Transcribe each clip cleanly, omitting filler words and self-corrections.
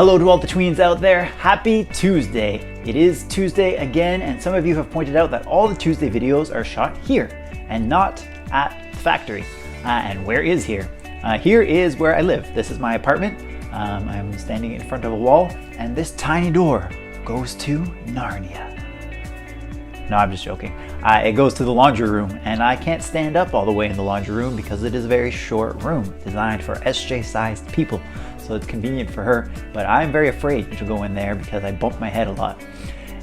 Hello to all the tweens out there. Happy Tuesday. It is Tuesday again, and some of you have pointed out that all the Tuesday videos are shot here and not at the factory. And where is here? Here is where I live. This is my apartment. I'm standing in front of a wall, and this tiny door goes to Narnia. No, I'm just joking. It goes to the laundry room, and I can't stand up all the way in the laundry room because it is a very short room designed for SJ-sized people. So it's convenient for her, but I'm very afraid to go in there because I bump my head a lot.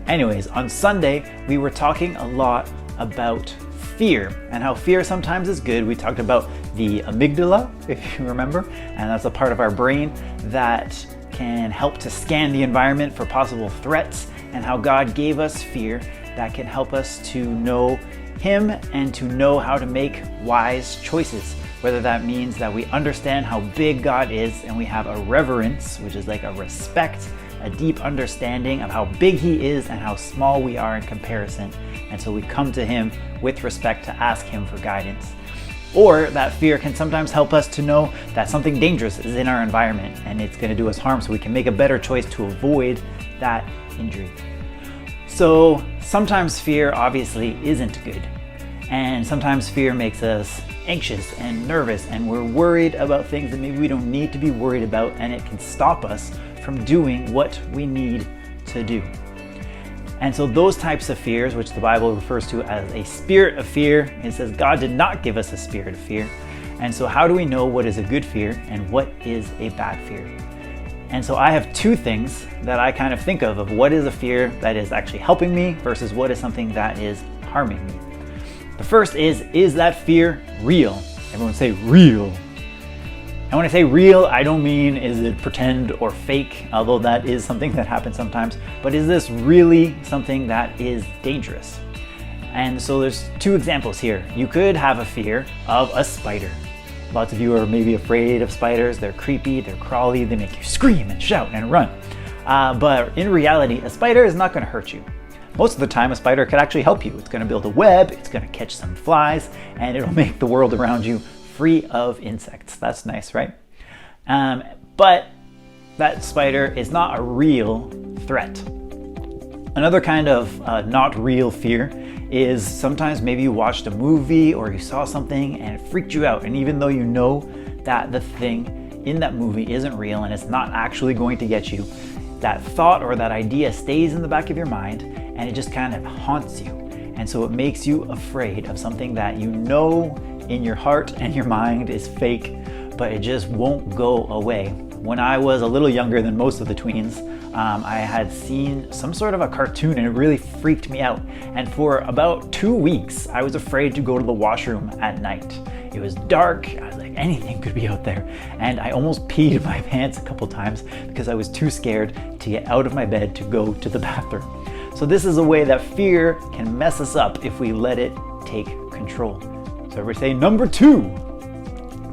Anyways, on Sunday, we were talking a lot about fear and how fear sometimes is good. We talked about the amygdala, if you remember, and that's a part of our brain that can help to scan the environment for possible threats, and how God gave us fear that can help us to know Him and to know how to make wise choices. Whether that means that we understand how big God is and we have a reverence, which is like a respect, a deep understanding of how big He is and how small we are in comparison. And so we come to Him with respect to ask Him for guidance. Or that fear can sometimes help us to know that something dangerous is in our environment and it's going to do us harm, so we can make a better choice to avoid that injury. So sometimes fear obviously isn't good. And sometimes fear makes us anxious and nervous, and we're worried about things that maybe we don't need to be worried about, and it can stop us from doing what we need to do. And so those types of fears, which the Bible refers to as a spirit of fear, it says God did not give us a spirit of fear. And so how do we know what is a good fear and what is a bad fear? And so I have two things that I kind of think of what is a fear that is actually helping me versus what is something that is harming me. The first is that fear real? Everyone say real. And when I say real, I don't mean is it pretend or fake, although that is something that happens sometimes, but is this really something that is dangerous? And so there's two examples here. You could have a fear of a spider. Lots of you are maybe afraid of spiders. They're creepy, they're crawly, they make you scream and shout and run. But in reality, a spider is not going to hurt you. Most of the time, a spider could actually help you. It's going to build a web, it's going to catch some flies, and it'll make the world around you free of insects. That's nice, right? But that spider is not a real threat. Another kind of not real fear is sometimes maybe you watched a movie or you saw something and it freaked you out. And even though you know that the thing in that movie isn't real and it's not actually going to get you, that thought or that idea stays in the back of your mind and it just kind of haunts you. And so it makes you afraid of something that you know in your heart and your mind is fake, but it just won't go away. When I was a little younger than most of the tweens, I had seen some sort of a cartoon and it really freaked me out. And for about 2 weeks, I was afraid to go to the washroom at night. It was dark, I was like, anything could be out there. And I almost peed my pants a couple times because I was too scared to get out of my bed to go to the bathroom. So this is a way that fear can mess us up if we let it take control. So everybody say number 2.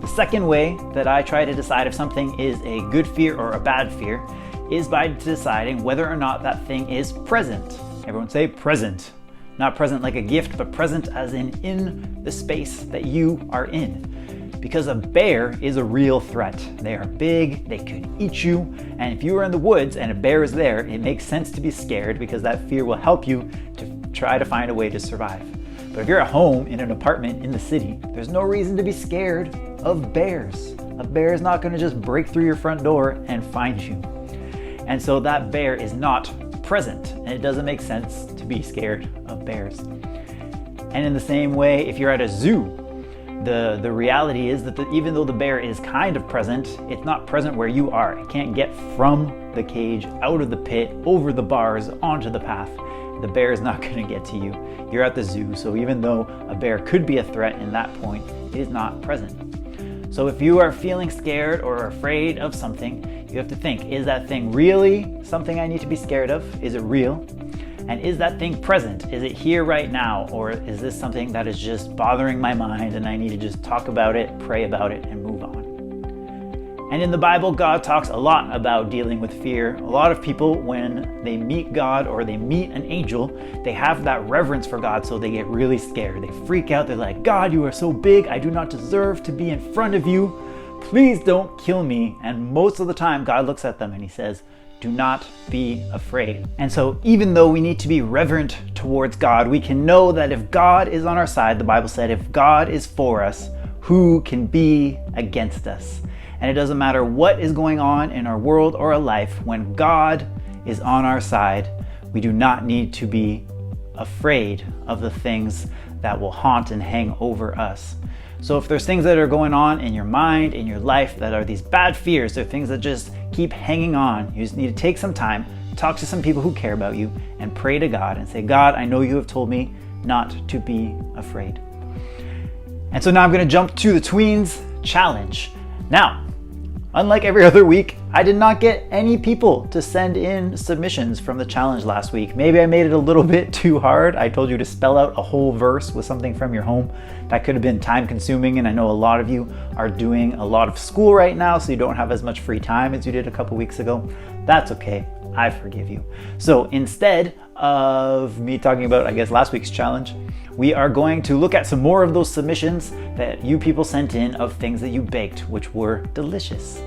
The second way that I try to decide if something is a good fear or a bad fear is by deciding whether or not that thing is present. Everyone say present. Not present like a gift, but present as in the space that you are in. Because a bear is a real threat. They are big, they could eat you, and if you are in the woods and a bear is there, it makes sense to be scared because that fear will help you to try to find a way to survive. But if you're at home in an apartment in the city, there's no reason to be scared of bears. A bear is not going to just break through your front door and find you. And so that bear is not present, and it doesn't make sense to be scared of bears. And in the same way, if you're at a zoo, the reality is that even though the bear is kind of present, it's not present where you are. It can't get from the cage, out of the pit, over the bars, onto the path. The bear is not going to get to you. You're at the zoo, so even though a bear could be a threat in that point, it is not present. So if you are feeling scared or afraid of something, you have to think, is that thing really something I need to be scared of? Is it real? And is that thing present? Is it here right now? Or is this something that is just bothering my mind and I need to just talk about it, pray about it, and move on? And in the Bible, God talks a lot about dealing with fear. A lot of people, when they meet God or they meet an angel, they have that reverence for God, so they get really scared. They freak out. They're like, God, you are so big. I do not deserve to be in front of you. Please don't kill me. And most of the time, God looks at them and He says, Do not be afraid. And so even though we need to be reverent towards God, we can know that if God is on our side, the Bible said, if God is for us, who can be against us? And it doesn't matter what is going on in our world or our life, when God is on our side, we do not need to be afraid of the things that will haunt and hang over us. So if there's things that are going on in your mind, in your life, that are these bad fears, they're things that just keep hanging on, you just need to take some time, talk to some people who care about you, and pray to God and say, God, I know you have told me not to be afraid. And so now I'm going to jump to the Tweens Challenge. Now, unlike every other week, I did not get any people to send in submissions from the challenge last week. Maybe I made it a little bit too hard. I told you to spell out a whole verse with something from your home. That could have been time consuming, and I know a lot of you are doing a lot of school right now, so you don't have as much free time as you did a couple weeks ago. That's okay, I forgive you. So instead of me talking about, I guess, last week's challenge, we are going to look at some more of those submissions that you people sent in of things that you baked, which were delicious.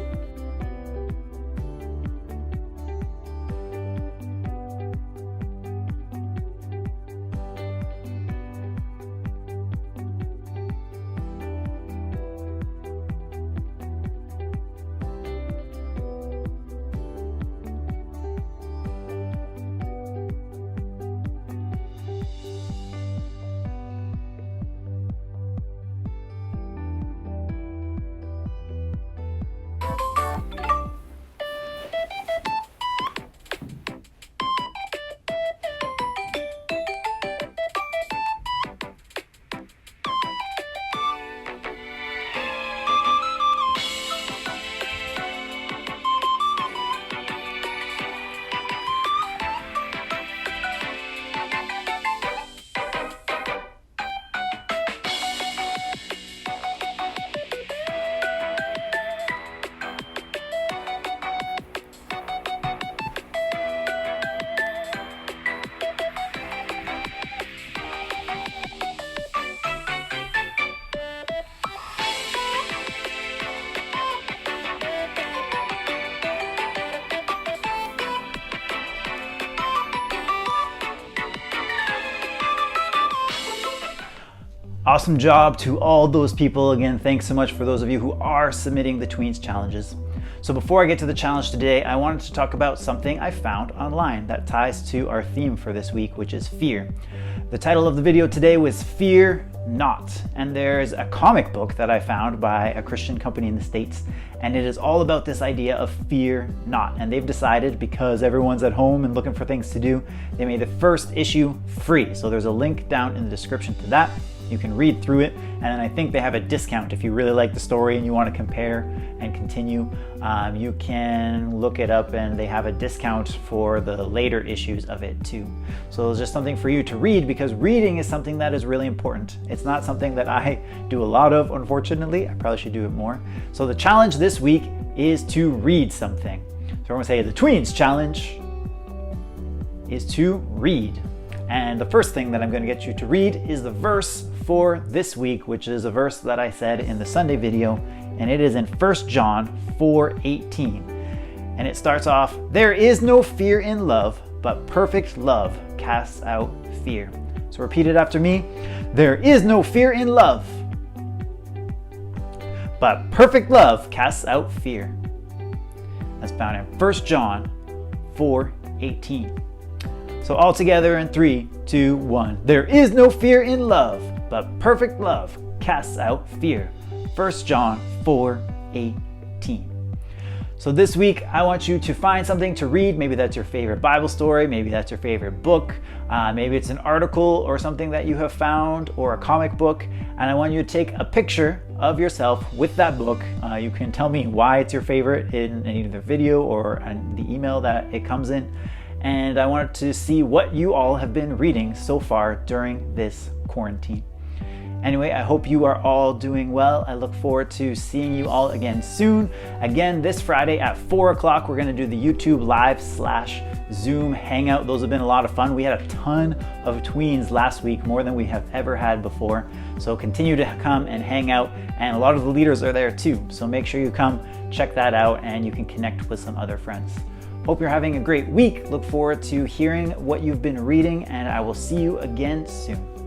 Awesome job to all those people. Again, thanks so much for those of you who are submitting the Tweens challenges. So before I get to the challenge today, I wanted to talk about something I found online that ties to our theme for this week, which is fear. The title of the video today was Fear Not. And there's a comic book that I found by a Christian company in the States, and it is all about this idea of fear not. And they've decided, because everyone's at home and looking for things to do, they made the first issue free. So there's a link down in the description to that. You can read through it, and then I think they have a discount if you really like the story and you want to compare and continue. You can look it up, and they have a discount for the later issues of it too. So it's just something for you to read, because reading is something that is really important. It's not something that I do a lot of, unfortunately. I probably should do it more. So the challenge this week is to read something. So we're going to say the Tweens challenge is to read. And the first thing that I'm going to get you to read is the verse for this week, which is a verse that I said in the Sunday video, and it is in 1 John 4:18. And it starts off, "There is no fear in love, but perfect love casts out fear." So repeat it after me. There is no fear in love, but perfect love casts out fear. That's found in 1 John 4:18. So all together in 3, 2, 1. There is no fear in love, but perfect love casts out fear. 1 John 4:18. So this week, I want you to find something to read. Maybe that's your favorite Bible story. Maybe that's your favorite book. Maybe it's an article or something that you have found, or a comic book. And I want you to take a picture of yourself with that book. You can tell me why it's your favorite in either video or in the email that it comes in. And I wanted to see what you all have been reading so far during this quarantine. Anyway, I hope you are all doing well. I look forward to seeing you all again soon. Again, this Friday at 4 o'clock, we're going to do the YouTube Live/Zoom Hangout. Those have been a lot of fun. We had a ton of tweens last week, more than we have ever had before. So continue to come and hang out. And a lot of the leaders are there too. So make sure you come check that out, and you can connect with some other friends. Hope you're having a great week. Look forward to hearing what you've been reading, and I will see you again soon.